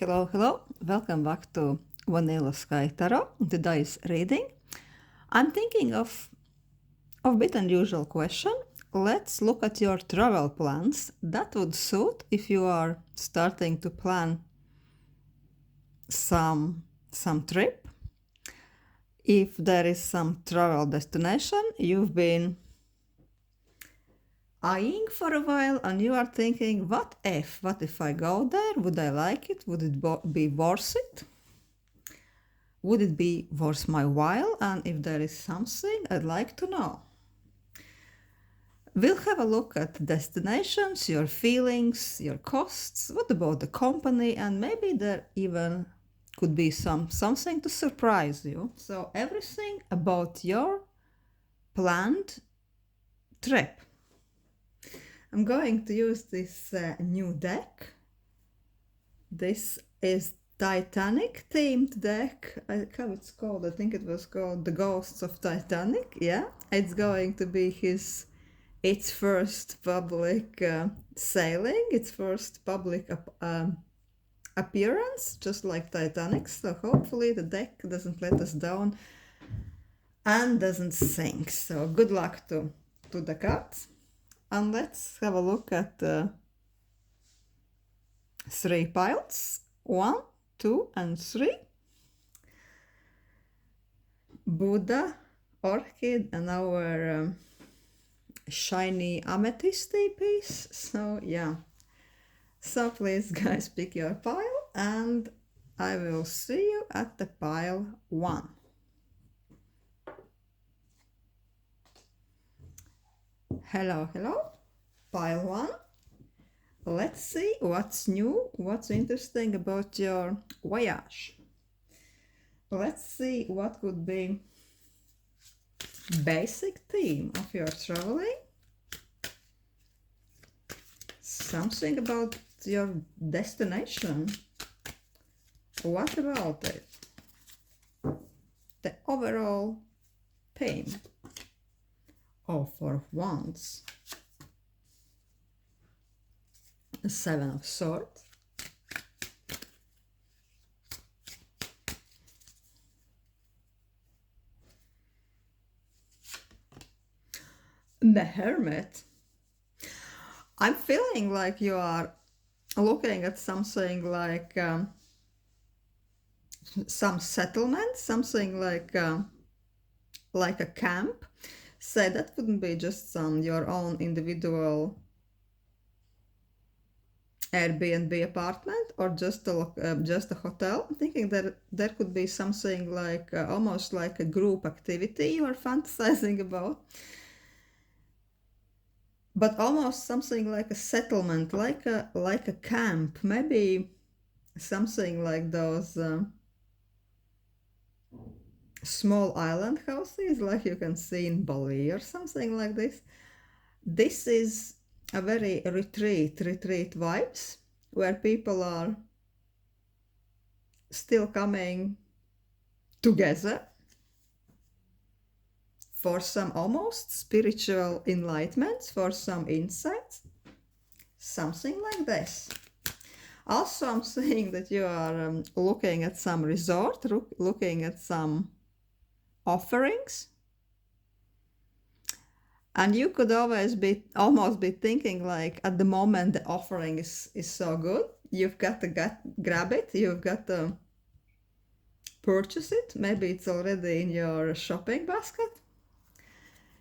Hello, hello. Welcome back to Vanilla Sky Tarot. Today's reading. I'm thinking of a bit unusual question. Let's look at your travel plans. That would suit if you are starting to plan some trip. If there is some travel destination you've been eyeing for a while and you are thinking, what if I go there? Would I like it? Would it be worth it? Would it be worth my while? And if there is something, I'd like to know. We'll have a look at destinations, your feelings, your costs, what about the company, and maybe there even could be something to surprise you. So everything about your planned trip. I'm going to use this new deck. This is Titanic themed deck. How it's called? I think it was called The Ghosts of Titanic. Yeah, it's going to be its first public sailing, its first public appearance, just like Titanic. So hopefully the deck doesn't let us down and doesn't sink. So good luck to the cards. And let's have a look at 3 piles. 1, 2, and 3. Buddha, orchid, and our shiny amethysty piece. So yeah. So please guys pick your pile and I will see you at the pile 1. Hello, pile 1. Let's see what's new, what's interesting about your voyage. Let's see what could be basic theme of your traveling. Something about your destination. What about it? The overall theme. Oh, for Wands. The 7 of Swords. The Hermit. I'm feeling like you are looking at something like some settlement, something like a camp. Say that wouldn't be just your own individual Airbnb apartment or just a hotel. I'm thinking that there could be something like almost like a group activity you are fantasizing about, but almost something like a settlement, like a camp, maybe something like those small island houses like you can see in Bali or something like this. This is a very retreat vibes where people are still coming together for some almost spiritual enlightenment, for some insights, something like this. Also, I'm saying that you are looking at some resort, looking at some offerings, and you could almost be thinking like at the moment the offering is so good, you've got to grab it, you've got to purchase it. Maybe it's already in your shopping basket.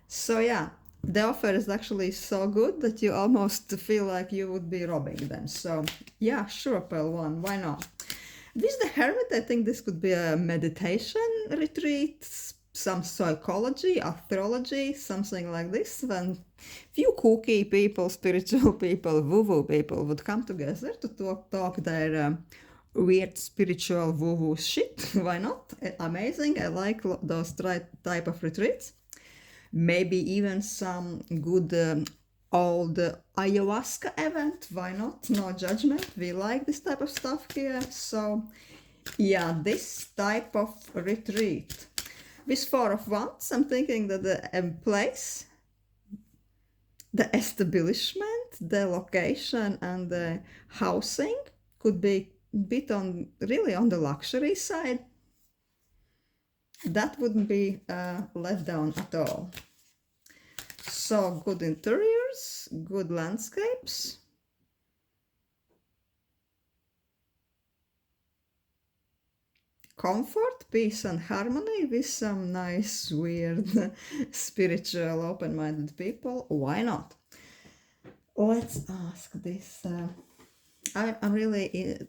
So yeah, the offer is actually so good that you almost feel like you would be robbing them. So yeah, sure, pile 1, why not? This is the Hermit. I think this could be a meditation retreat, some psychology, astrology, something like this, when few kooky people, spiritual people, woo-woo people would come together to talk their weird spiritual woo-woo shit. Why not? Amazing. I like those type of retreats. Maybe even some good old ayahuasca event. Why not? No judgment. We like this type of stuff here. So yeah, this type of retreat. With 4 of Wands, I'm thinking that the place, the establishment, the location and the housing could be bit on really on the luxury side, that wouldn't be a letdown at all. So good interiors, good landscapes. Comfort, peace and harmony with some nice, weird, spiritual, open-minded people. Why not? Let's ask this. I'm really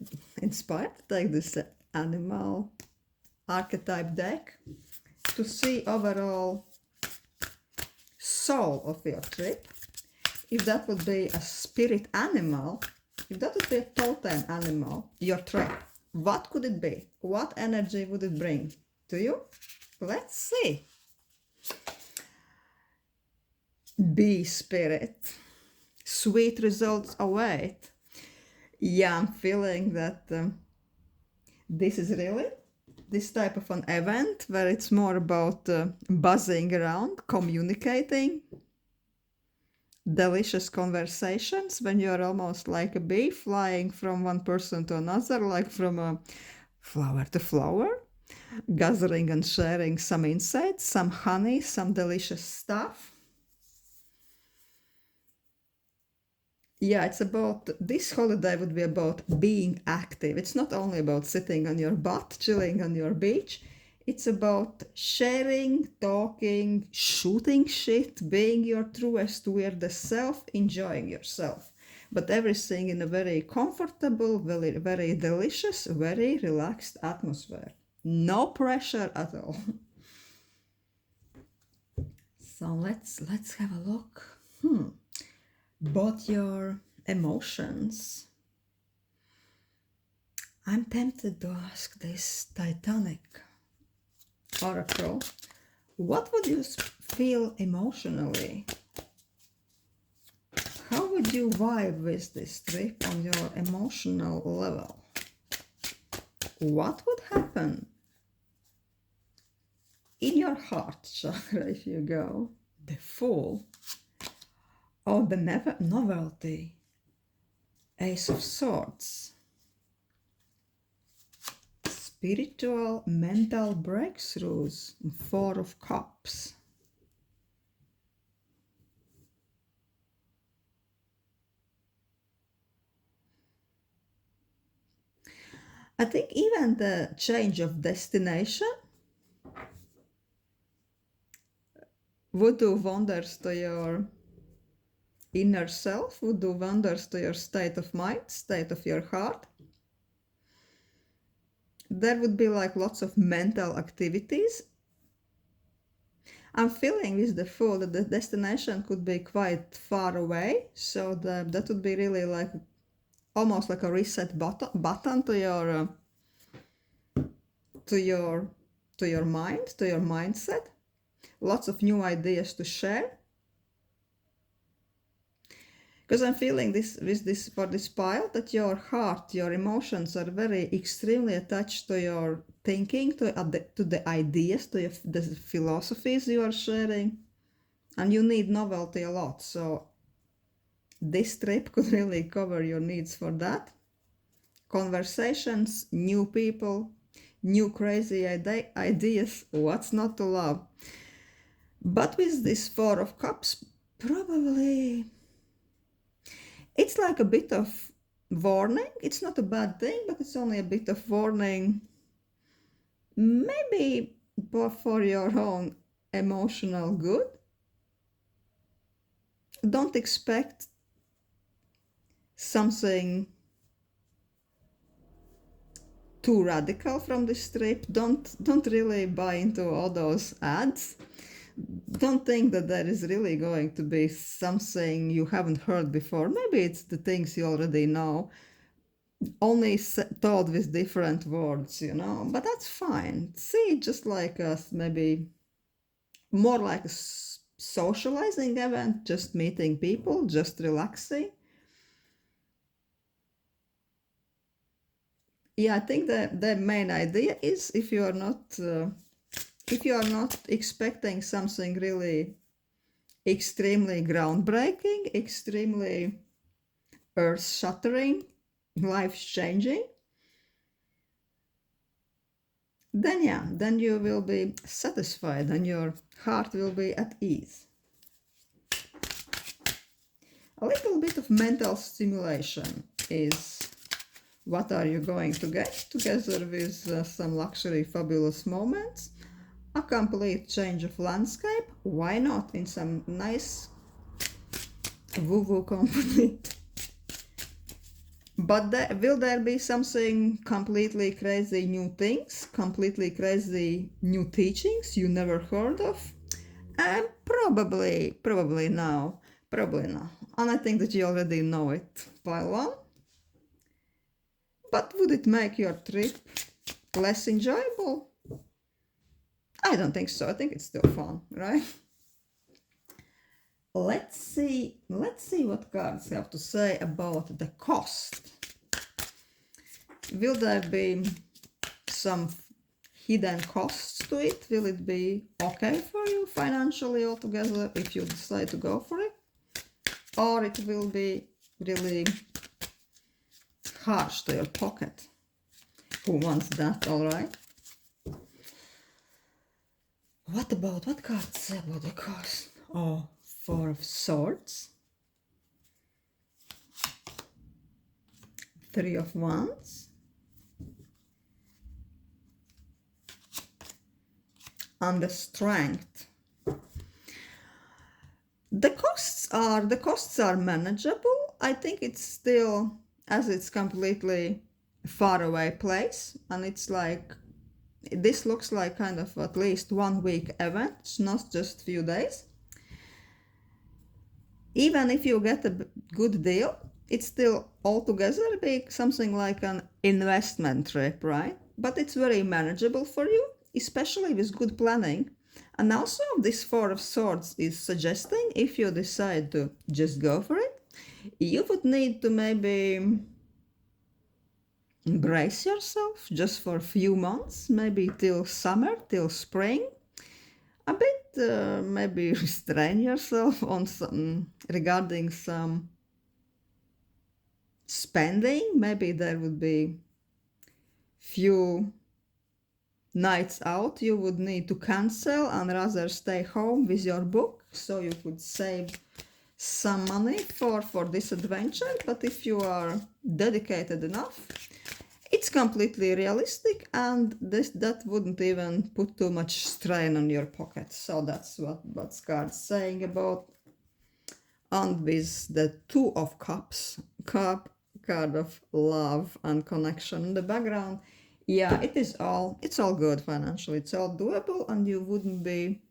inspired to take this animal archetype deck to see overall soul of your trip. If that would be a spirit animal, if that would be a totem animal, your trip, what could it be? What energy would it bring to you? Let's see. Bee spirit. Sweet results await. Yeah, I'm feeling that this is really this type of an event where it's more about buzzing around, communicating, delicious conversations when you're almost like a bee flying from one person to another, like from a flower to flower, gathering and sharing some insights, some honey, some delicious stuff. Yeah, it's about, this holiday would be about being active. It's not only about sitting on your butt, chilling on your beach. It's about sharing, talking, shooting shit, being your truest, weirdest self, enjoying yourself. But everything in a very comfortable, very, very delicious, very relaxed atmosphere. No pressure at all. So let's have a look. About your emotions. I'm tempted to ask this Titanic oracle, what would you feel emotionally? How would you vibe with this trip on your emotional level? What would happen in your heart chakra if you go? The Fool. Oh, the novelty. Ace of Swords. Spiritual, mental breakthroughs. Four of Cups. I think even the change of destination would do wonders to your inner self, would do wonders to your state of mind, state of your heart. There would be like lots of mental activities. I'm feeling with the Fool that the destination could be quite far away, so that would be really like almost like a reset button to your mind, to your mindset. Lots of new ideas to share. Because I'm feeling this with this for this pile that your heart, your emotions are very extremely attached to your thinking, to the ideas, to the philosophies you are sharing, and you need novelty a lot. So this trip could really cover your needs for that. Conversations, new people, new crazy ideas. What's not to love? But with this Four of Cups, probably it's like a bit of warning. It's not a bad thing, but it's only a bit of warning. Maybe for your own emotional good. Don't expect something too radical from this trip. Don't really buy into all those ads. Don't think that there is really going to be something you haven't heard before. Maybe it's the things you already know, only told with different words, but that's fine. See, just like us, maybe more like a socializing event, just meeting people, just relaxing. Yeah, I think the main idea is if you are not expecting something really extremely groundbreaking, extremely earth-shattering, life-changing, then yeah, then you will be satisfied and your heart will be at ease. A little bit of mental stimulation is what are you going to get together with some luxury fabulous moments. A complete change of landscape, why not in some nice woo-woo company. But will there be something completely crazy new things, completely crazy new teachings you never heard of? Probably no. Probably no. And I think that you already know it, pile on. But would it make your trip less enjoyable? I don't think so. I think it's still fun, right? Let's see what cards have to say about the cost. Will there be some hidden costs to it? Will it be okay for you financially altogether if you decide to go for it? Or it will be really harsh to your pocket? Who wants that, alright? What cards say about the cost? Oh, Four of Swords, Three of Wands, and the Strength. The costs are manageable. I think it's still, as it's completely far away place, and it's like this looks like kind of at least 1 week event. It's not just few days. Even if you get a good deal, it's still altogether be something like an investment trip, right? But it's very manageable for you, especially with good planning. And also this Four of Swords is suggesting if you decide to just go for it, you would need to maybe brace yourself just for a few months, maybe till summer, till spring. A bit maybe restrain yourself on some regarding some spending. Maybe there would be few nights out you would need to cancel and rather stay home with your book, so you could save some money for this adventure. But if you are dedicated enough, it's completely realistic, and that wouldn't even put too much strain on your pocket. So that's what card's saying about. And with the Two of Cups, card of love and connection in the background, yeah, it's all good financially. It's all doable, and you wouldn't be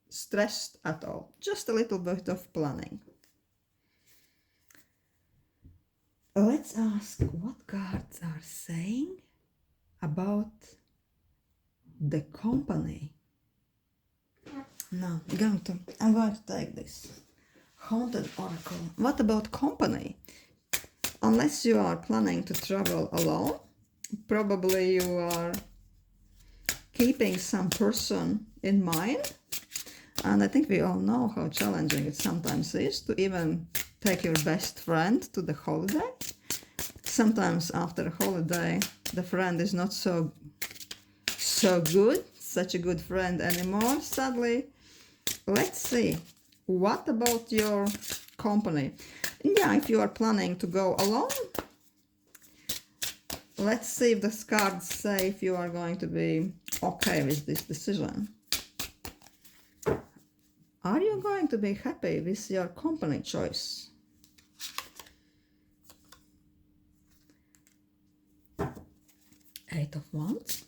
stressed at all. Just a little bit of planning. Let's ask what cards are saying about the company. No, I'm going to take this Haunted Oracle. What about company? Unless you are planning to travel alone, probably you are keeping some person in mind. And I think we all know how challenging it sometimes is to even take your best friend to the holiday. Sometimes after a holiday, the friend is not so good, such a good friend anymore, sadly. Let's see. What about your company? Yeah, if you are planning to go alone, let's see if the cards say if you are going to be okay with this decision. Are you going to be happy with your company choice? Eight of Wands.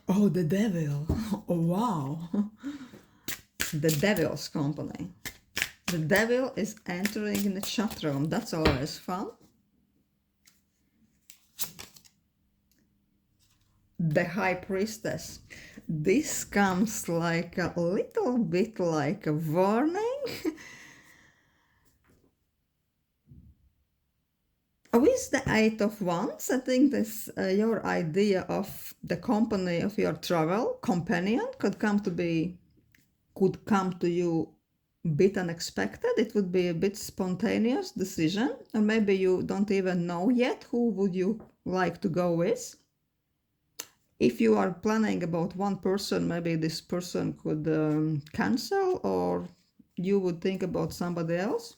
Oh, the Devil. Oh, wow. The Devil's company. The Devil is entering in the chat room. That's always fun. The High Priestess. This comes like a little bit like a warning. With the Eight of Wands, I think this your idea of the company of your travel companion could come to you bit unexpected. It would be a bit spontaneous decision, or maybe you don't even know yet who would you like to go with. If you are planning about one person, maybe this person could cancel, or you would think about somebody else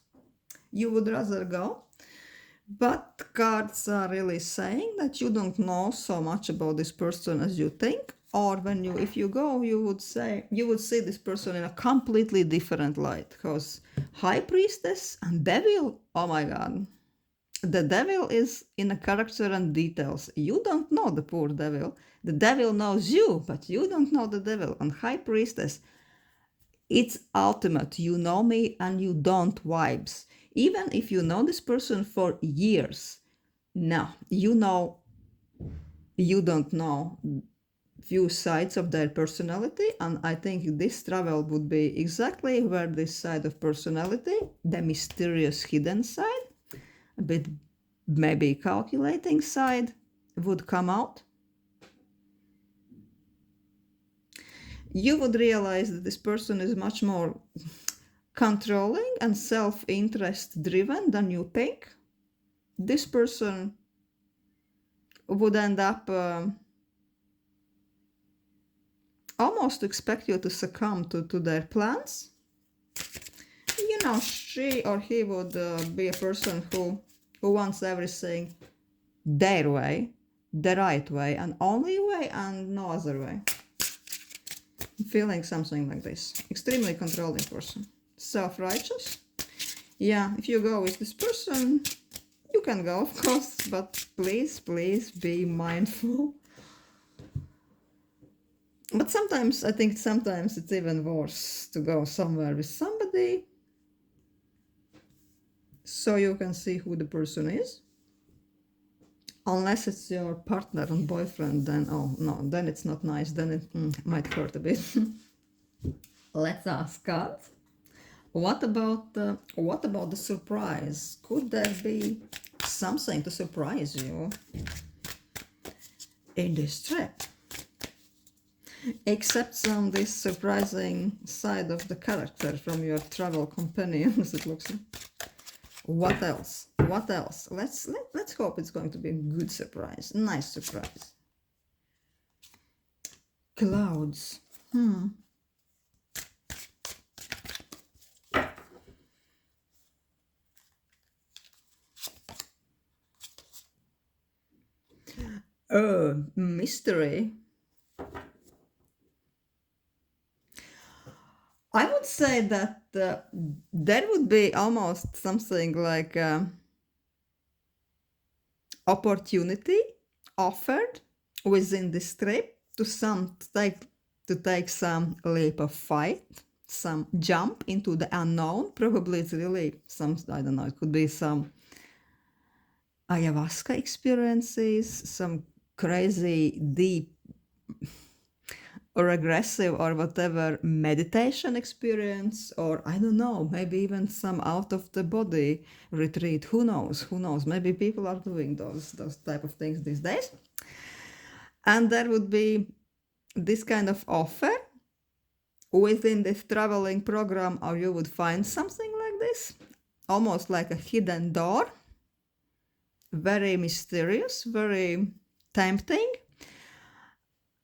you would rather go. But cards are really saying that you don't know so much about this person as you think, or if you go, you would see this person in a completely different light. Because High Priestess and Devil, oh my god, the devil is in a character and details. You don't know the poor devil. The devil knows you, but you don't know the devil. And High Priestess, it's ultimate. You know me and you don't vibes. Even if you know this person for years, no, you don't know few sides of their personality, and I think this travel would be exactly where this side of personality, the mysterious hidden side, a bit maybe calculating side, would come out. You would realize that this person is much more controlling and self-interest driven than you think. This person would end up almost expect you to succumb to their plans. She or he would be a person who wants everything their way, the right way, and only way, and no other way. I'm feeling something like this. Extremely controlling person. Self-righteous. Yeah, if you go with this person, you can go, of course, but please be mindful. But I think sometimes it's even worse to go somewhere with somebody so you can see who the person is. Unless it's your partner and boyfriend, then oh no, then it's not nice, then it might hurt a bit. Let's ask God. What about the surprise? Could there be something to surprise you in this trip? Except from this surprising side of the character from your travel companions, it looks like. What else? What else? Let's hope it's going to be a good surprise. Nice surprise. Clouds. Mystery. I would say that there would be almost something like opportunity offered within this trip to take some leap of faith, some jump into the unknown. Probably it's really some, I don't know, it could be some ayahuasca experiences, some crazy deep or aggressive or whatever meditation experience, or I don't know, maybe even some out of the body retreat. Who knows? Maybe people are doing those type of things these days. And there would be this kind of offer within this traveling program, or you would find something like this, almost like a hidden door, very mysterious, very tempting.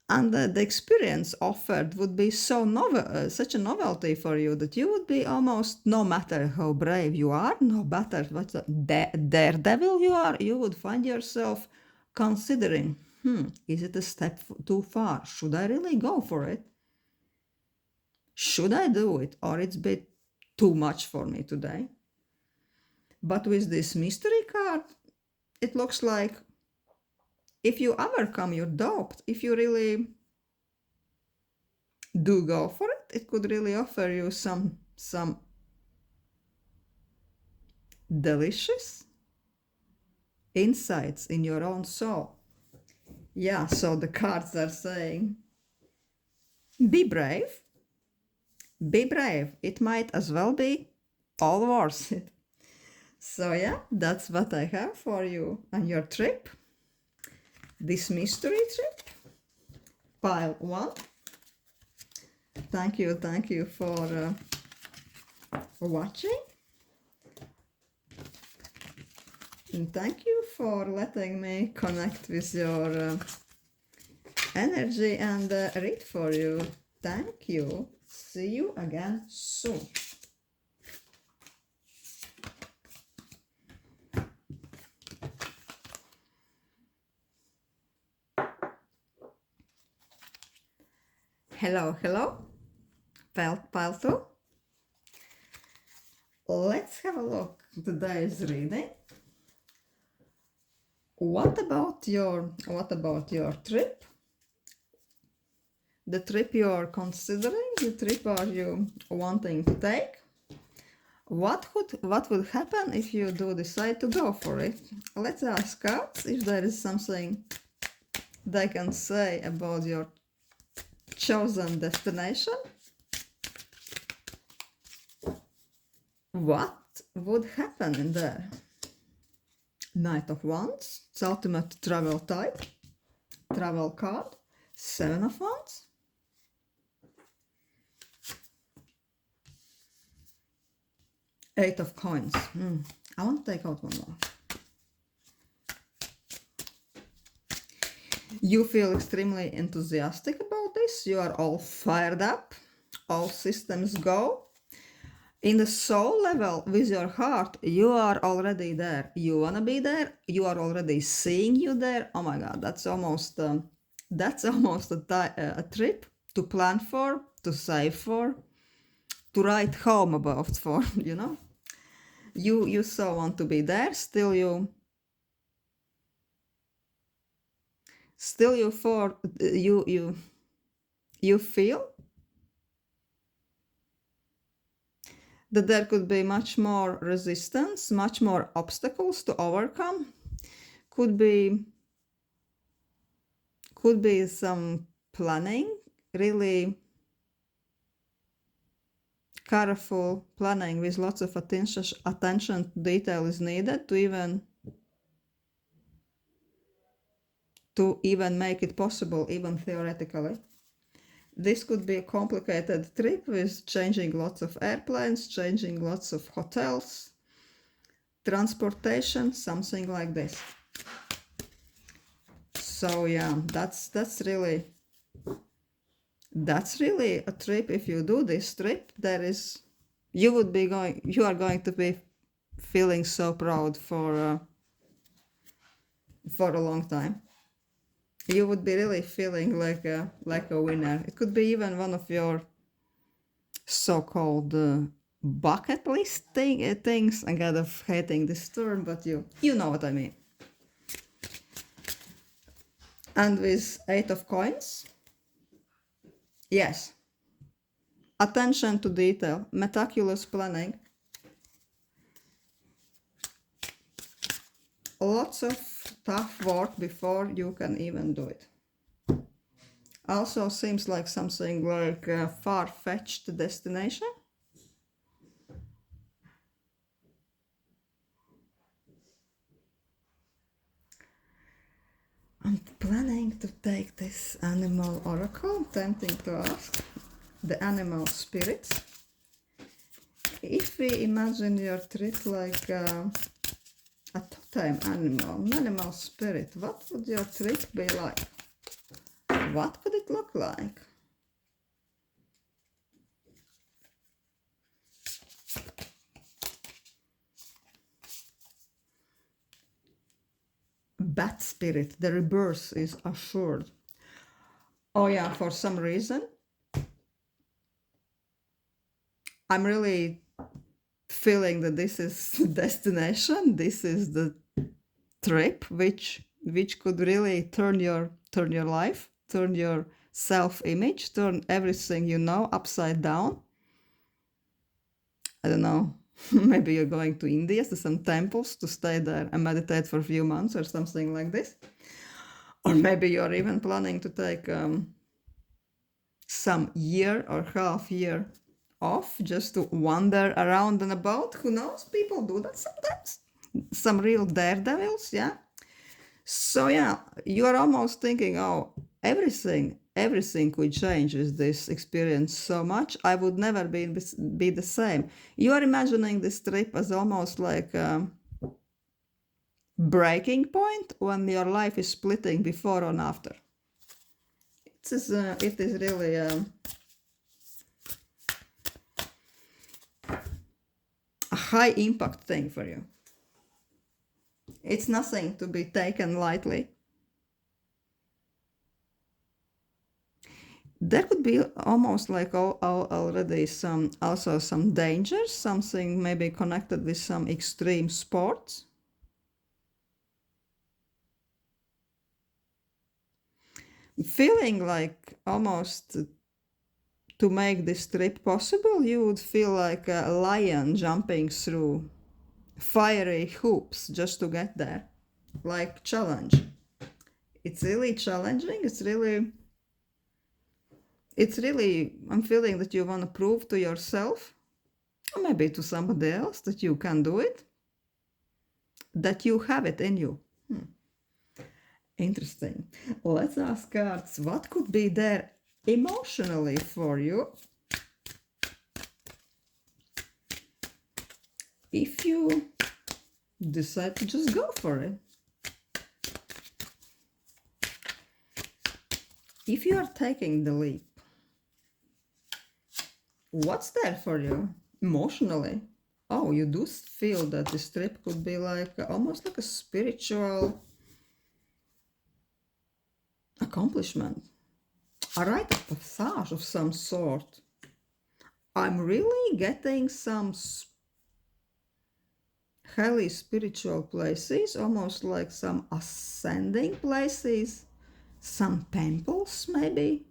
And the experience offered would be so novel, such a novelty for you, that you would be almost, no matter how brave you are, no matter what daredevil you are, you would find yourself considering, is it a step too far? Should I really go for it? Should I do it? Or it's a bit too much for me today? But with this mystery card, it looks like if you overcome your doubt, if you really do go for it, it could really offer you some delicious insights in your own soul. Yeah, so the cards are saying, be brave. Be brave. It might as well be all worth it. So yeah, that's what I have for you on your trip. This mystery trip. Pile 1. Thank you for watching. And thank you for letting me connect with your energy and read for you. Thank you. See you again soon. Hello, hello, pile 2. Let's have a look at today's reading. What about your trip? The trip you are considering, the trip are you wanting to take? What would happen if you do decide to go for it? Let's ask cards if there is something they can say about your chosen destination. What would happen in there? Knight of Wands, it's ultimate travel type, travel card, 7 of Wands. Eight of Coins. I want to take out one more. You feel extremely enthusiastic about this. You are all fired up. All systems go. In the soul level, with your heart, you are already there. You want to be there. You are already seeing you there. Oh my God, that's almost a trip to plan for, to save for, to write home about for, you know. You so want to be there. Still you feel that there could be much more resistance, much more obstacles to overcome. Could be some planning, really careful planning with lots of attention to detail is needed to even make it possible, even theoretically. This could be a complicated trip with changing lots of airplanes, changing lots of hotels, transportation, something like this. So yeah, that's really a trip. If you do this trip, you are going to be feeling so proud for a long time. You would be really feeling like a winner. It could be even one of your so-called bucket list things. I'm kind of hating this term, but you know what I mean. And with 8 of Coins, yes, attention to detail, meticulous planning, lots of tough work before you can even do it. Also seems like something like a far-fetched destination. I'm planning to take this animal oracle, tempting to ask the animal spirits. If we imagine your trip like a totem animal, an animal spirit, what would your trip be like? What could it look like? Bat spirit, the rebirth is assured. Oh yeah, for some reason, I'm really feeling that this is destination, this is the trip which could really turn your life, turn your self-image, turn everything you know upside down. I don't know, maybe you're going to India to some temples to stay there and meditate for a few months or something like this. Or maybe you're even planning to take some year or half year off just to wander around and about. Who knows? People do that sometimes. Some real daredevils, yeah. So yeah, you are almost thinking, oh, everything everything could change with this experience so much. I would never be the same. You are imagining this trip as almost like a breaking point when your life is splitting before and after. It is really a high impact thing for you. It's nothing to be taken lightly. There could be almost like already some dangers, something maybe connected with some extreme sports. Feeling like almost to make this trip possible, you would feel like a lion jumping through fiery hoops just to get there. Like challenge. It's really challenging. It's really, I'm feeling that you want to prove to yourself, or maybe to somebody else, that you can do it, that you have it in you. Interesting. Let's ask cards, what could be there emotionally for you if you decide to just go for it? If you are taking the leap, what's there for you emotionally? Oh, you do feel that this trip could be like almost like a spiritual accomplishment, a rite of passage of some sort. I'm really getting some highly spiritual places, almost like some ascending places, some temples maybe,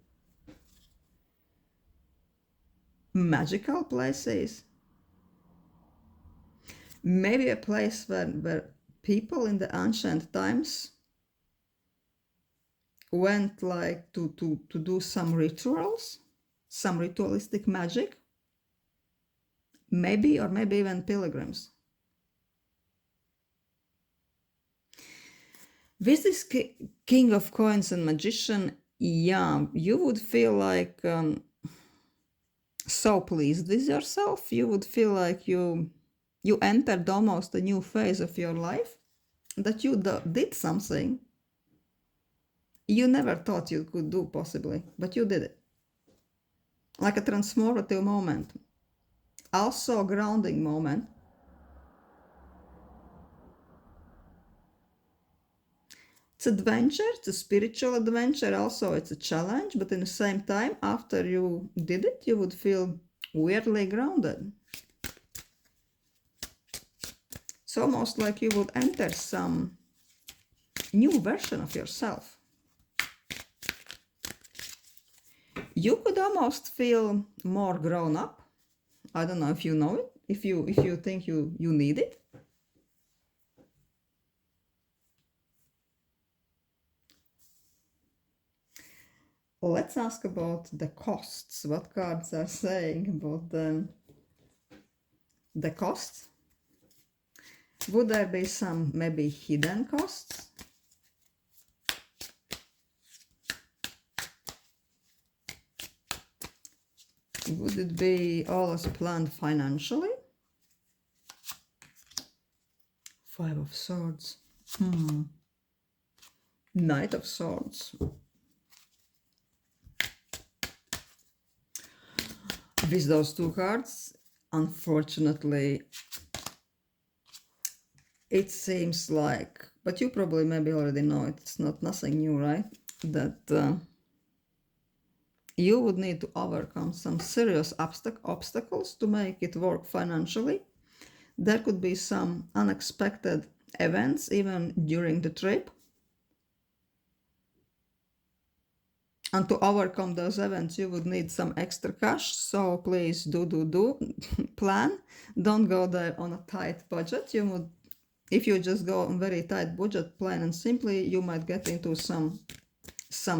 magical places, maybe a place where people in the ancient times went like to do some rituals, some ritualistic magic, maybe, or maybe even pilgrims. With this King of Coins and Magician, yeah, you would feel like so pleased with yourself. You would feel like you entered almost a new phase of your life, that you did something you never thought you could do possibly, but you did it. Like a transformative moment. Also a grounding moment. It's adventure, it's a spiritual adventure, also it's a challenge, but in the same time, after you did it, you would feel weirdly grounded. It's almost like you would enter some new version of yourself. You could almost feel more grown up. I don't know if you know it, if you think you need it. Let's ask about the costs. What cards are saying about the costs? Would there be some maybe hidden costs? Would it be all as planned financially? Five of Swords. Knight of Swords. With those two cards, unfortunately, it seems like, but you probably maybe already know it, it's nothing new, right? That you would need to overcome some serious obstacles to make it work financially. There could be some unexpected events even during the trip. And to overcome those events, you would need some extra cash. So please do plan. Don't go there on a tight budget. If you just go on very tight budget, plain and simply, you might get into some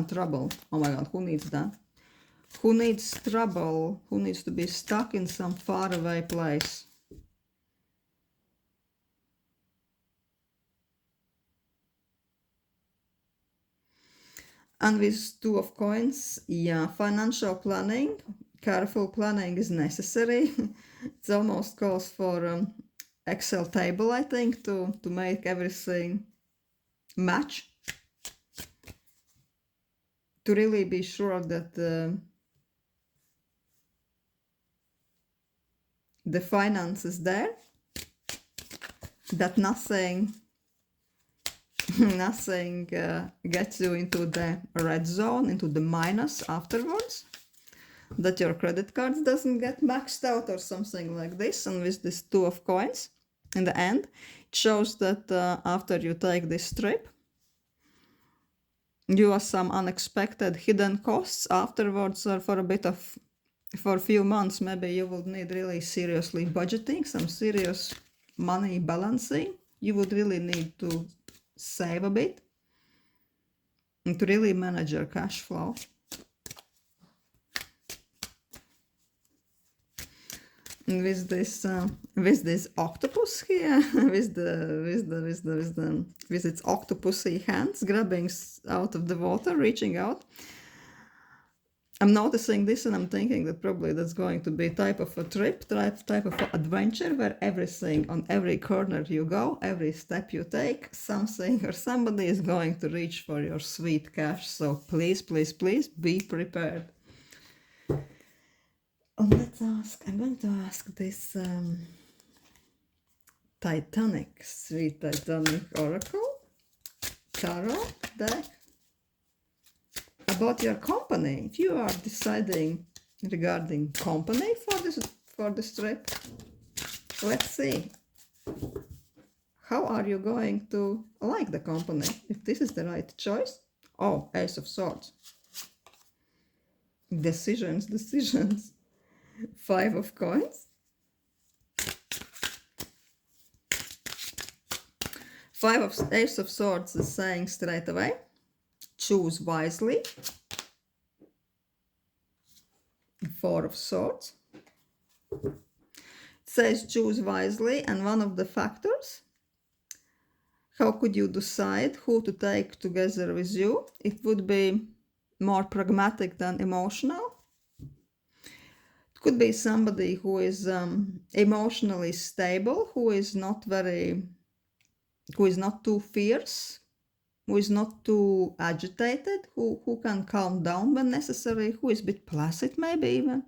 trouble. Oh my God, who needs that? Who needs trouble? Who needs to be stuck in some faraway place? And with Two of Coins, yeah, financial planning, careful planning is necessary. It almost calls for Excel table, I think, to make everything match. To really be sure that the finance is there, that nothing gets you into the red zone, into the minus afterwards, that your credit cards doesn't get maxed out or something like this. And with this Two of Coins in the end, it shows that after you take this trip, you have some unexpected hidden costs afterwards, or for a few months maybe you would need really seriously budgeting, some serious money balancing. You would really need to save a bit and to really manage your cash flow. And with this octopus here, with its octopusy hands grabbing out of the water, reaching out, I'm noticing this and I'm thinking that probably that's going to be type of a trip, type of adventure, where everything, on every corner you go, every step you take, something or somebody is going to reach for your sweet cash. So please, please, please be prepared. I'm going to ask this Titanic, sweet Titanic Oracle Tarot deck about your company. If you are deciding regarding company for this trip, let's see. How are you going to like the company? If this is the right choice. Oh, Ace of Swords. Decisions. Five of Coins. Ace of Swords is saying straight away, choose wisely. Four of Swords. It says choose wisely, and one of the factors, how could you decide who to take together with you? It would be more pragmatic than emotional. It could be somebody who is emotionally stable, who is not too fierce, who is not too agitated, who can calm down when necessary, who is a bit placid maybe even.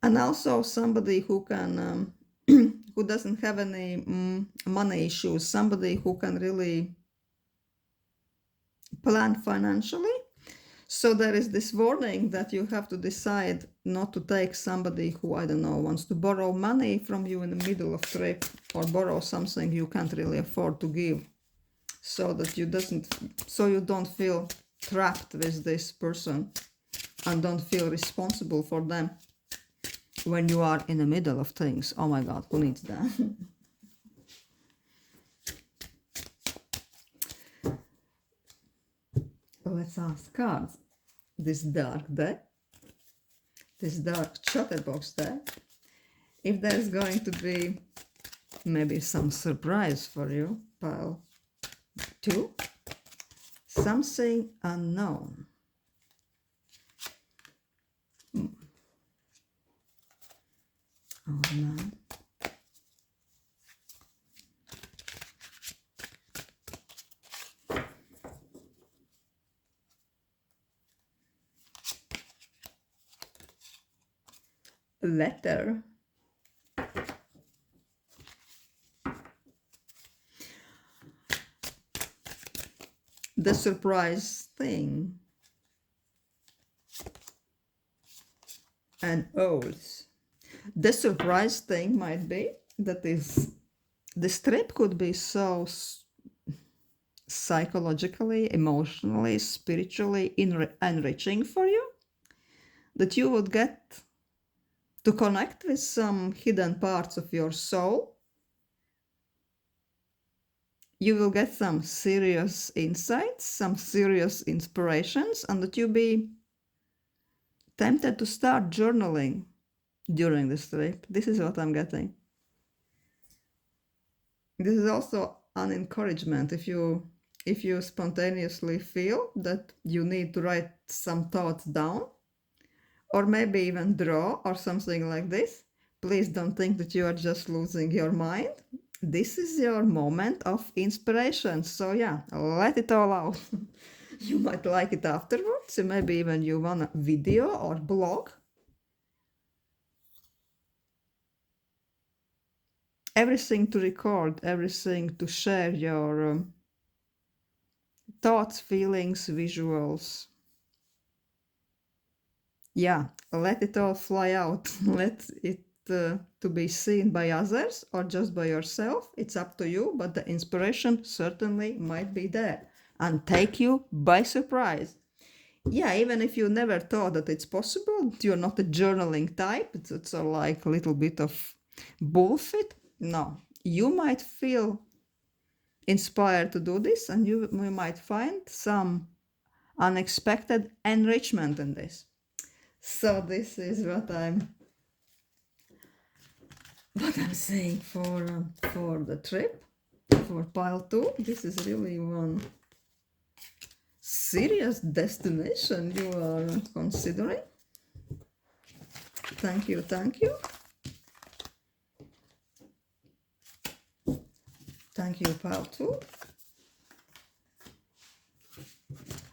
And also somebody who can, who doesn't have any money issues, somebody who can really plan financially. So there is this warning that you have to decide not to take somebody who, I don't know, wants to borrow money from you in the middle of trip, or borrow something you can't really afford to give, so that you don't feel trapped with this person and don't feel responsible for them when you are in the middle of things. Oh my God, who needs that? Let's ask cards. This dark deck, this dark chatterbox deck, if there's going to be maybe some surprise for you. Pile 2, something unknown. Oh no. Letter. The surprise thing. And Owls. The surprise thing might be that this trip could be so psychologically, emotionally, spiritually enriching for you that you would get to connect with some hidden parts of your soul. You will get some serious insights, some serious inspirations, and that you'll be tempted to start journaling during this trip. This is what I'm getting. This is also an encouragement. If you spontaneously feel that you need to write some thoughts down, or maybe even draw or something like this, please don't think that you are just losing your mind. This is your moment of inspiration. So yeah, let it all out. You might like it afterwards. Maybe even you want a video or blog. Everything to record, everything to share your thoughts, feelings, visuals. Yeah, let it all fly out. Let it to be seen by others or just by yourself. It's up to you, but the inspiration certainly might be there and take you by surprise. Yeah, even if you never thought that it's possible, you're not a journaling type, it's like a little bit of bullshit. No, you might feel inspired to do this, and you might find some unexpected enrichment in this. So this is what I'm saying for the trip, for pile 2. This is really one serious destination you are considering. Thank you, thank you. Thank you, pile 2.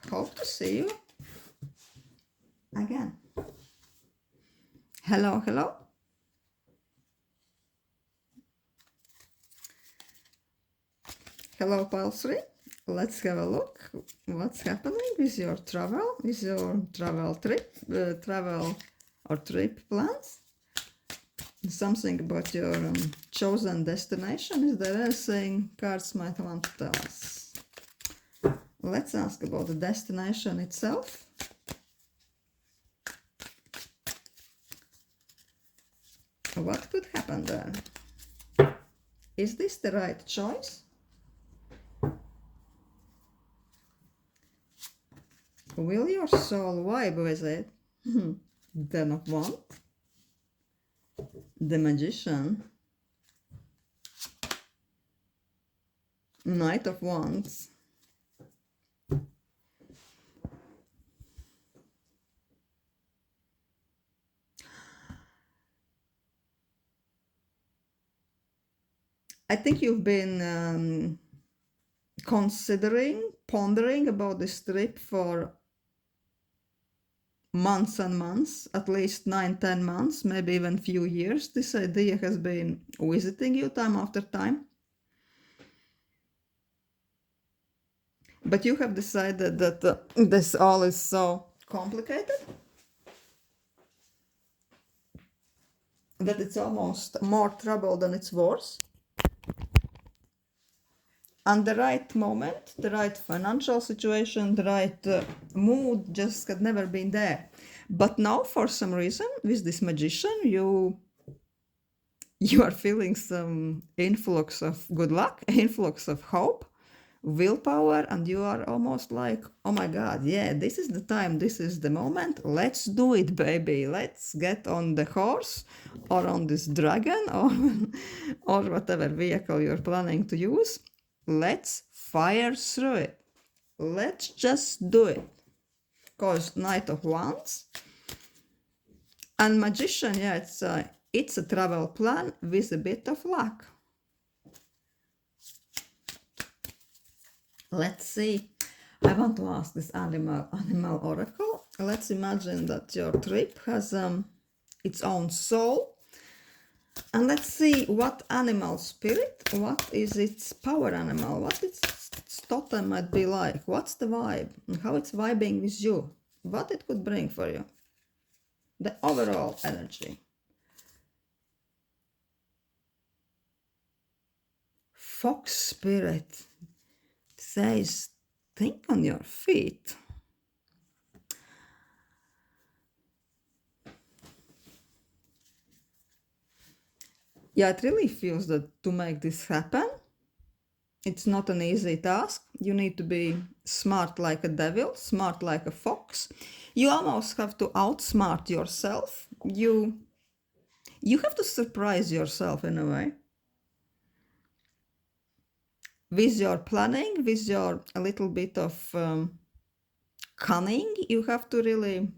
Hope to see you again. Hello, hello. Hello, pile 3. Let's have a look what's happening with your travel, trip, travel or trip plans. Something about your chosen destination. Is there anything cards might want to tell us? Let's ask about the destination itself. What could happen there? Is this the right choice? Will your soul vibe with it? Ten of Wands, the Magician, Knight of Wands, I think you've been pondering about this trip for months and months, at least 9-10 months, maybe even few years. This idea has been visiting you time after time. But you have decided that this all is so complicated that it's almost more trouble than it's worth. And the right moment, the right financial situation, the right mood just had never been there. But now, for some reason, with this Magician, you are feeling some influx of good luck, influx of hope, willpower, and you are almost like, oh my God, yeah, this is the time, this is the moment, let's do it, baby, let's get on the horse or on this dragon or whatever vehicle you're planning to use. Let's fire through it. Let's just do it. Because Knight of Wands and Magician, yeah, it's a travel plan with a bit of luck. Let's see. I want to ask this animal oracle. Let's imagine that your trip has its own soul. And let's see what animal spirit, what is its power animal, what its totem might be like, what's the vibe, and how it's vibing with you, what it could bring for you, the overall energy. Fox spirit says, think on your feet. Yeah, it really feels that to make this happen, it's not an easy task. You need to be smart like a devil, smart like a fox. You almost have to outsmart yourself. You have to surprise yourself in a way. with your planning, with your a little bit of cunning, you have to really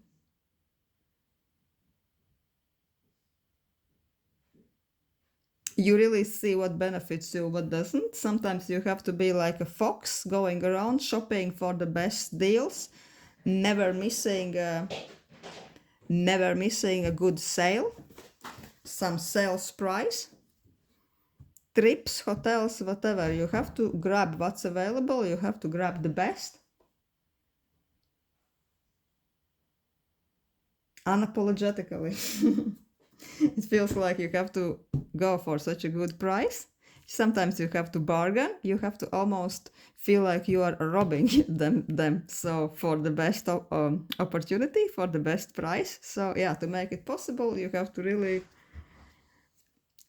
see what benefits you, what doesn't. Sometimes you have to be like a fox going around shopping for the best deals, never missing a good sale, some sales price, trips, hotels, whatever. You have to grab what's available. You have to grab the best. Unapologetically. It feels like you have to go for such a good price. Sometimes you have to bargain. You have to almost feel like you are robbing them. So for the best opportunity, for the best price. So yeah, to make it possible, you have to really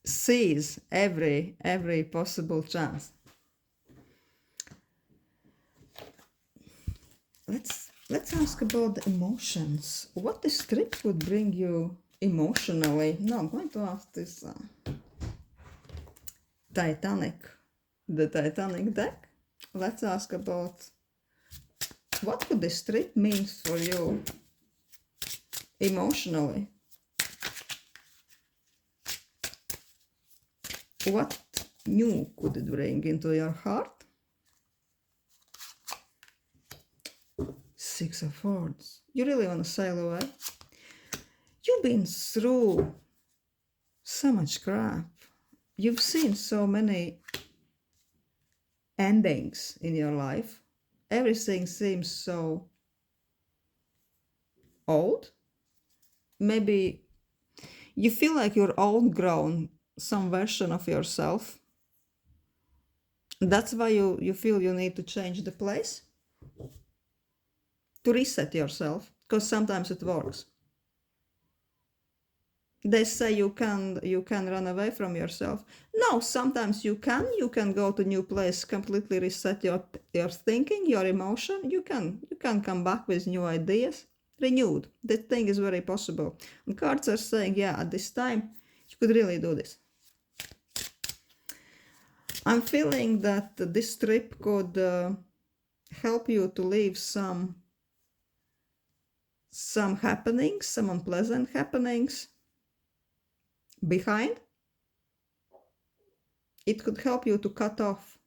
seize every possible chance. Let's ask about the emotions. What this trip would bring you emotionally? No, I'm going to ask this the Titanic deck. Let's ask about what would this trip mean for you emotionally? What new could it bring into your heart? Six of Swords. You really want to sail away? You've been through so much crap. You've seen so many endings in your life. Everything seems so old. Maybe you feel like you're outgrown some version of yourself. That's why you feel you need to change the place, to reset yourself, because sometimes it works. They say you can run away from yourself. No, sometimes you can go to new place, completely reset your thinking, your emotion. You can come back with new ideas, renewed. That thing is very possible. And cards are saying, yeah, at this time you could really do this. I'm feeling that this trip could help you to leave some happenings, some unpleasant happenings behind. It could help you to cut off,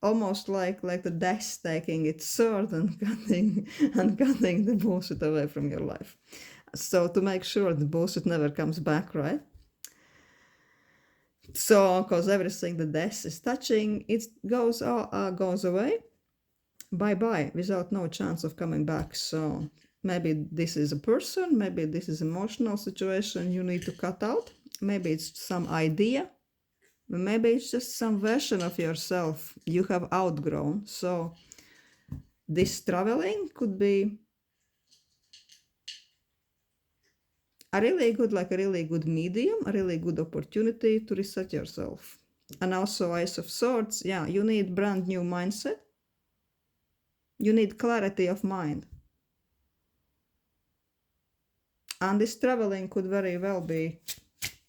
almost like the death taking its sword and cutting the bullshit away from your life. So to make sure the bullshit never comes back, right? So, because everything the death is touching, it goes away, bye-bye, without no chance of coming back. So maybe this is a person, maybe this is emotional situation you need to cut out. Maybe it's some idea. Maybe it's just some version of yourself you have outgrown. So this traveling could be a really good medium, a really good opportunity to reset yourself. And also Ace of Swords, yeah, you need brand new mindset. You need clarity of mind. And this traveling could very well be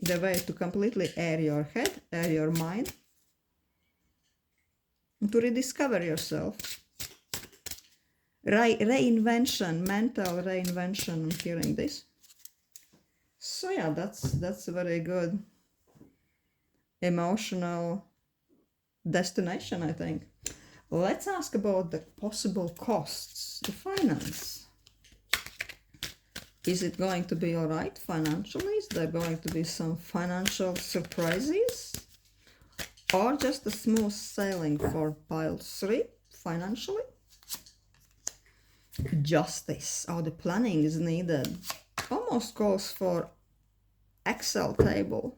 the way to completely air your head, air your mind, to rediscover yourself. Reinvention, mental reinvention, I'm hearing this. So yeah, that's a very good emotional destination, I think. Let's ask about the possible costs, the finance. Is it going to be all right financially? Is there going to be some financial surprises? Or just a smooth sailing for pile 3 financially? Justice. Oh, the planning is needed. Almost calls for Excel table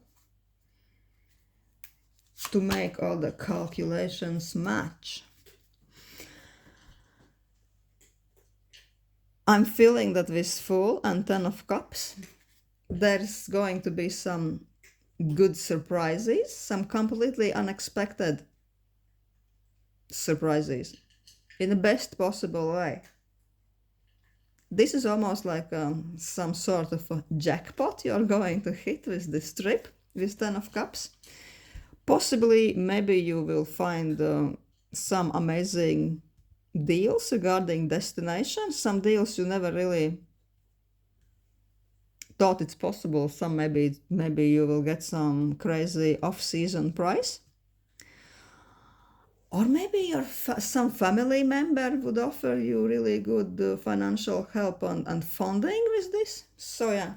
to make all the calculations match. I'm feeling that with Fool and 10 of Cups, there's going to be some good surprises, some completely unexpected surprises in the best possible way. This is almost like some sort of a jackpot you're going to hit with this trip with 10 of Cups. Possibly, maybe you will find some amazing deals regarding destinations, some deals you never really thought it's possible. Some maybe you will get some crazy off-season price, or maybe some family member would offer you really good financial help and funding with this. So yeah,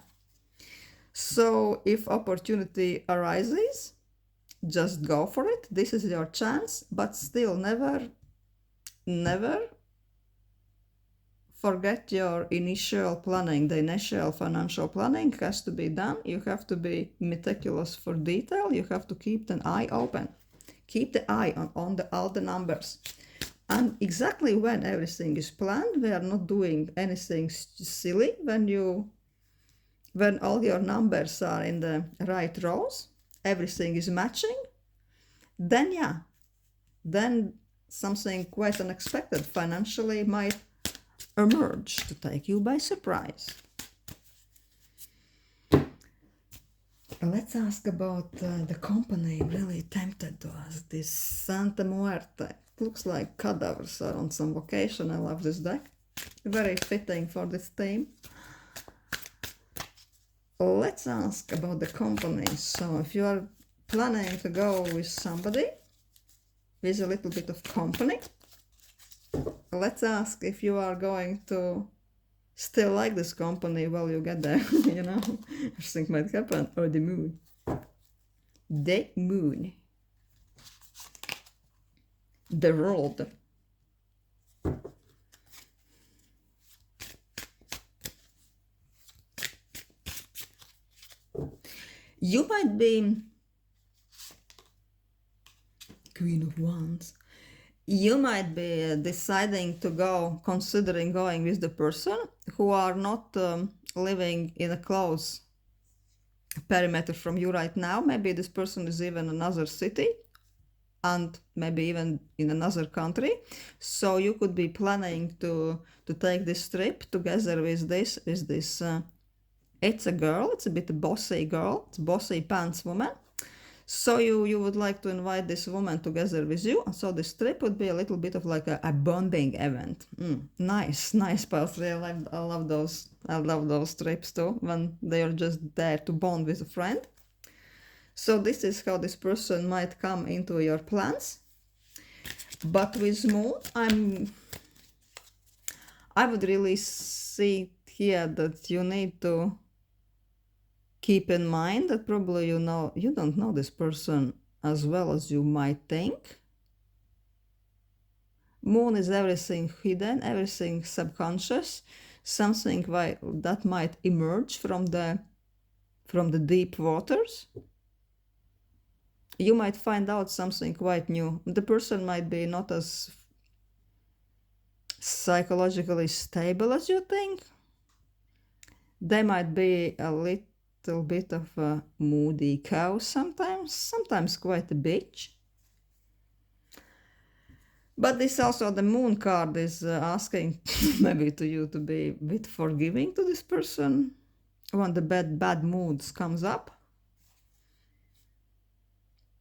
so if opportunity arises, just go for it. This is your chance, but still never forget your initial planning. The initial financial planning has to be done. You have to be meticulous for detail. You have to keep an eye open. Keep the eye on all the numbers. And exactly when everything is planned, we are not doing anything silly. When all your numbers are in the right rows, everything is matching, then yeah, then something quite unexpected financially might emerge to take you by surprise. Let's ask about the company really tempted to us, this Santa Muerte. Looks like cadavers are on some vacation. I love this deck. Very fitting for this theme. Let's ask about the company. So if you are planning to go with somebody with a little bit of company, let's ask if you are going to still like this company while you get there. You know, something might happen. Or the moon. The moon. The world. You might be Queen of Wands. You might be deciding to go, considering going with the person who are not living in a close perimeter from you right now. Maybe this person is even in another city and maybe even in another country. So you could be planning to take this trip together with this it's a girl, it's a bit bossy girl, it's bossy pants woman. So you would like to invite this woman together with you. So this trip would be a little bit of like a bonding event. Nice poetry. I love those trips too, when they are just there to bond with a friend. So this is how this person might come into your plans. But with moon, I would really see here that you need to keep in mind that probably you don't know this person as well as you might think. Moon is everything hidden, everything subconscious, something that might emerge from the deep waters. You might find out something quite new. The person might be not as psychologically stable as you think. They might be a little bit of a moody cow sometimes quite a bitch. But this also, the moon card is asking maybe to you to be a bit forgiving to this person when the bad moods comes up.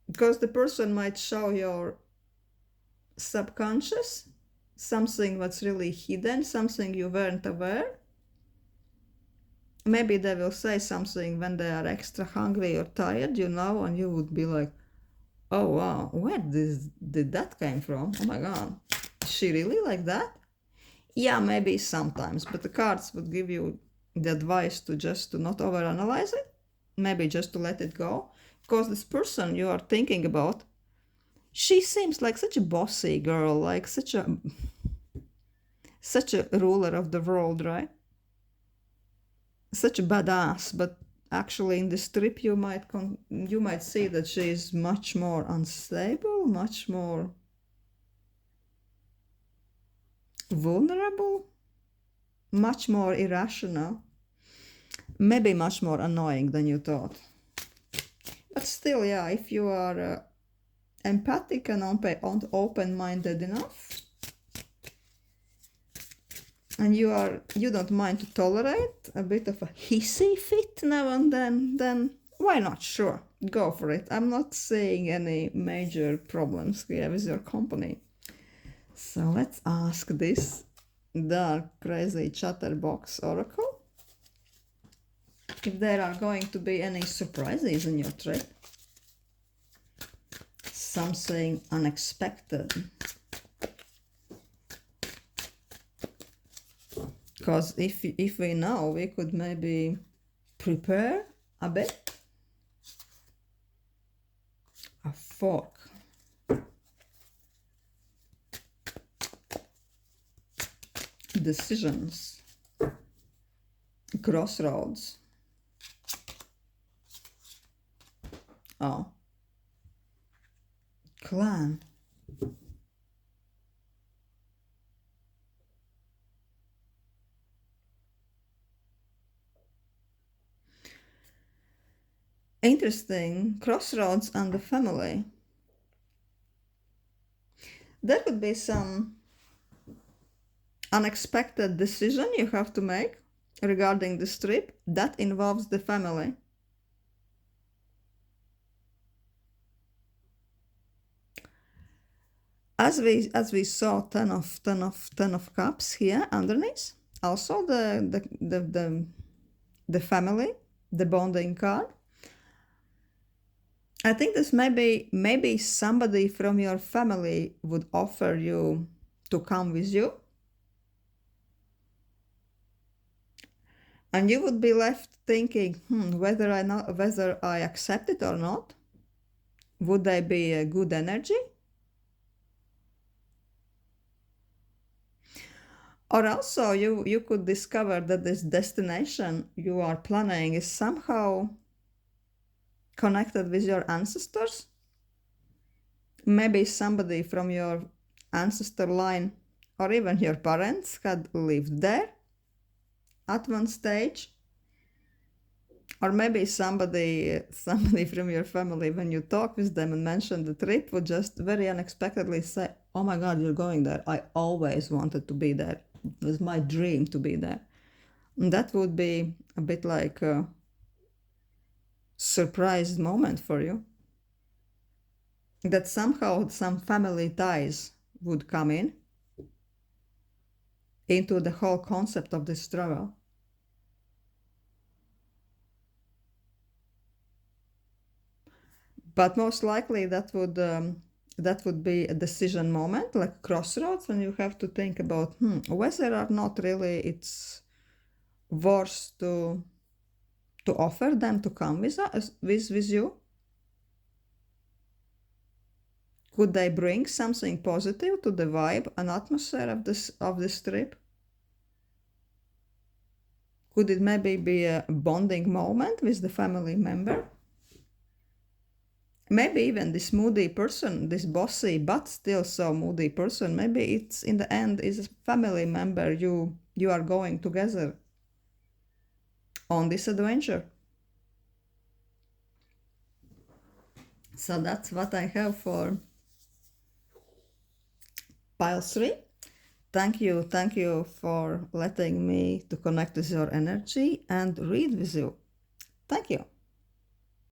Because the person might show your subconscious, something that's really hidden, something you weren't aware. Maybe they will say something when they are extra hungry or tired, and you would be like, oh wow, where did that came from? Oh my god, is she really like that? Yeah, maybe sometimes, but the cards would give you the advice to not overanalyze it, maybe just to let it go, because this person you are thinking about, she seems like such a bossy girl, like such a ruler of the world, right? Such a badass, but actually in this trip you might see that she is much more unstable, much more vulnerable, much more irrational, maybe much more annoying than you thought. But still, yeah, if you are empathic and open-minded enough, and you don't mind to tolerate a bit of a hissy fit now and then Why not? Sure, go for it. I'm not seeing any major problems here with your company. So let's ask this dark, crazy chatterbox oracle if there are going to be any surprises in your trip. Something unexpected. Because if we know, we could maybe prepare a bit. A fork. Decisions. Crossroads. Oh. Clan. Interesting. Crossroads and the family. There could be some unexpected decision you have to make regarding this trip that involves the family. As we saw 10 of cups here underneath, also the family, the bonding card. I think this maybe somebody from your family would offer you to come with you, and you would be left thinking, whether I accept it or not. Would they be a good energy? Or also you could discover that this destination you are planning is somehow connected with your ancestors. Maybe somebody from your ancestor line or even your parents had lived there at one stage. Or maybe somebody from your family, when you talk with them and mention the trip, would just very unexpectedly say, oh my God, you're going there. I always wanted to be there. It was my dream to be there. And that would be a bit like a surprise moment for you. That somehow some family ties would come into the whole concept of this travel. But most likely that would be a decision moment, like crossroads, when you have to think about whether or not really it's worth to offer them to come with you. Could they bring something positive to the vibe and atmosphere of this trip? Could it maybe be a bonding moment with the family member? Maybe even this moody person, this bossy but still so moody person, maybe it's in the end is a family member you are going together on this adventure. So that's what I have for pile 3. Thank you for letting me to connect with your energy and read with you. Thank you.